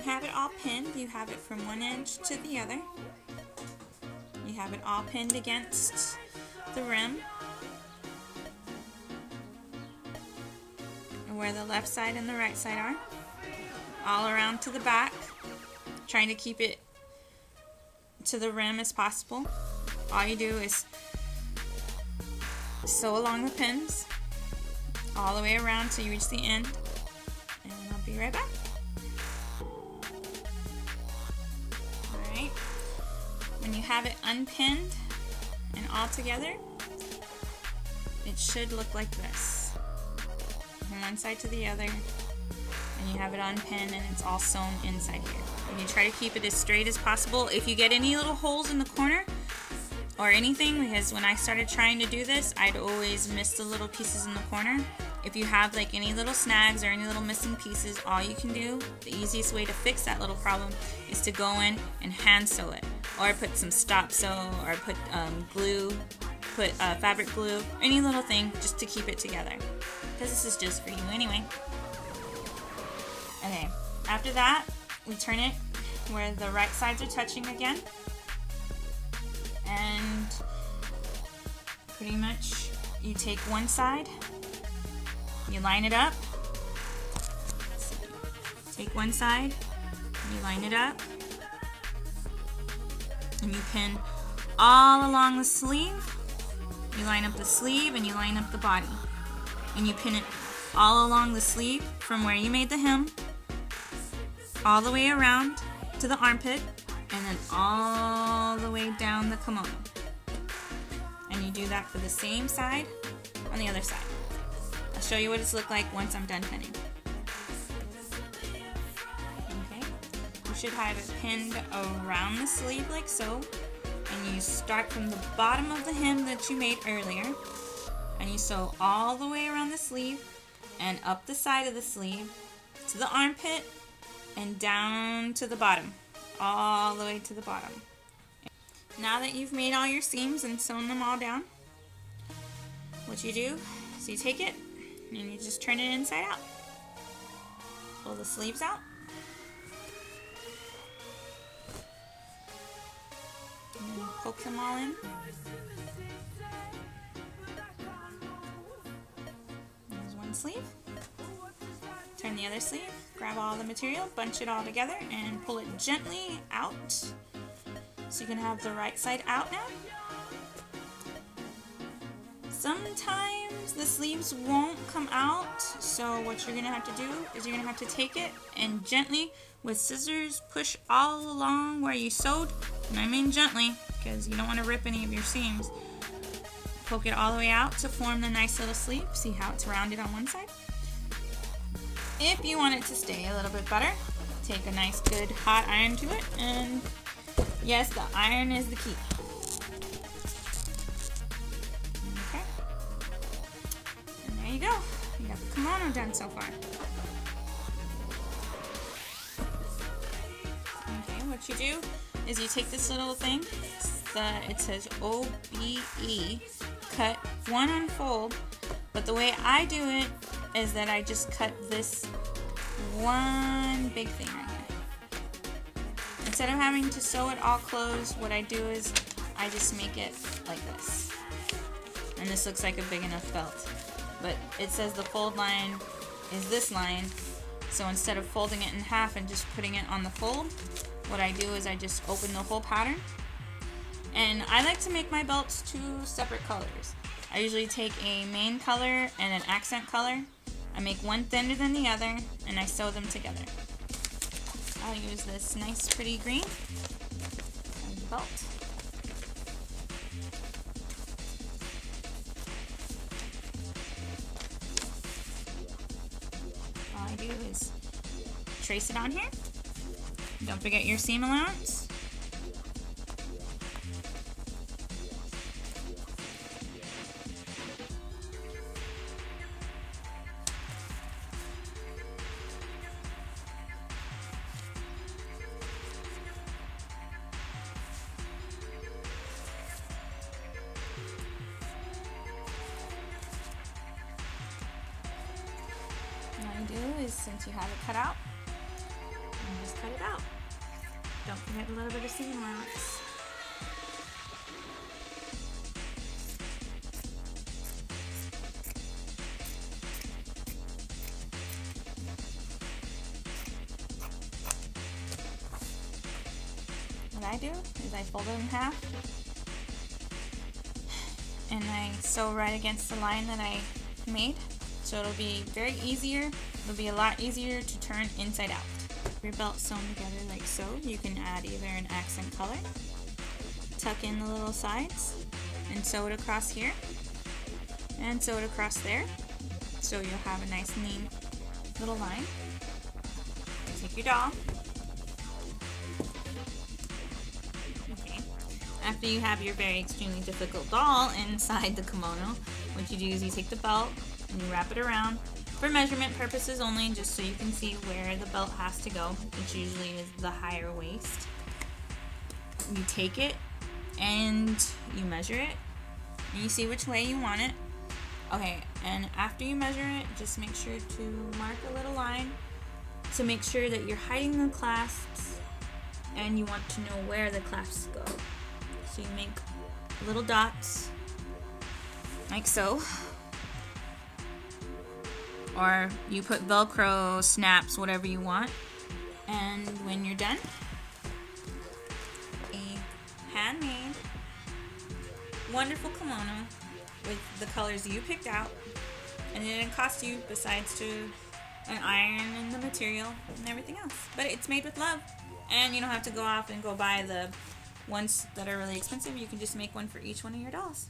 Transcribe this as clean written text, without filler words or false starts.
have it all pinned, you have it from one edge to the other. You have it all pinned against the rim, where the left side and the right side are, all around to the back, trying to keep it to the rim as possible. All you do is sew along the pins all the way around till you reach the end, and I'll be right back. Alright, when you have it unpinned and all together, it should look like this, from one side to the other, and you have it unpinned and it's all sewn inside here. And you try to keep it as straight as possible. If you get any little holes in the corner or anything, because when I started trying to do this, I'd always miss the little pieces in the corner. If you have like any little snags or any little missing pieces, all you can do, the easiest way to fix that little problem is to go in and hand sew it, or put some stop sew, or put glue, put fabric glue, any little thing just to keep it together, because this is just for you anyway. Okay, after that, we turn it where the right sides are touching again, and pretty much you take one side, you line it up, take one side, you line it up, and you pin all along the sleeve. You line up the sleeve and you line up the body, and you pin it all along the sleeve from where you made the hem all the way around to the armpit, and then all the way down the kimono. And you do that for the same side on the other side. I'll show you what it's look like once I'm done pinning. Okay, you should have it pinned around the sleeve like so, and you start from the bottom of the hem that you made earlier, and you sew all the way around the sleeve and up the side of the sleeve to the armpit and down to the bottom, all the way to the bottom. Now that you've made all your seams and sewn them all down, what you do is you take it and you just turn it inside out. Pull the sleeves out. And then poke them all in. There's one sleeve. Turn the other sleeve, grab all the material, bunch it all together, and pull it gently out. So you can have the right side out now. Sometimes the sleeves won't come out, so what you're going to have to do is you're going to have to take it and gently, with scissors, push all along where you sewed. And I mean gently, because you don't want to rip any of your seams. Poke it all the way out to form the nice little sleeve. See how it's rounded on one side? If you want it to stay a little bit better, take a nice good hot iron to it, and yes, the iron is the key. Okay, and there you go. You got the kimono done so far. Okay, what you do is you take this little thing, it says OBE, cut one unfold, but the way I do it is that I just cut this one big thing right here. Instead of having to sew it all closed, what I do is I just make it like this. And this looks like a big enough belt. But it says the fold line is this line, so instead of folding it in half and just putting it on the fold, what I do is I just open the whole pattern. And I like to make my belts two separate colors. I usually take a main color and an accent color. I make one thinner than the other, and I sew them together. I'll use this nice pretty green as the belt. All I do is trace it on here. Don't forget your seam allowance. What I do is, since you have it cut out, and just cut it out. Don't forget a little bit of seam allowance. What I do is I fold it in half and I sew right against the line that I made. So it'll be very easier. It'll be a lot easier to turn inside out. Your belt sewn together like so. You can add either an accent color, tuck in the little sides, and sew it across here, and sew it across there. So you'll have a nice neat little line. Take your doll. Okay. After you have your very extremely difficult doll inside the kimono, what you do is you take the belt and you wrap it around for measurement purposes only, just so you can see where the belt has to go, which usually is the higher waist. You take it and you measure it and you see which way you want it. Okay, and after you measure it, just make sure to mark a little line to make sure that you're hiding the clasps and you want to know where the clasps go. So you make little dots like so. Or you put Velcro, snaps, whatever you want. And when you're done, a handmade, wonderful kimono with the colors you picked out. And it didn't cost you besides to an iron and the material and everything else. But it's made with love. And you don't have to go off and go buy the ones that are really expensive. You can just make one for each one of your dolls.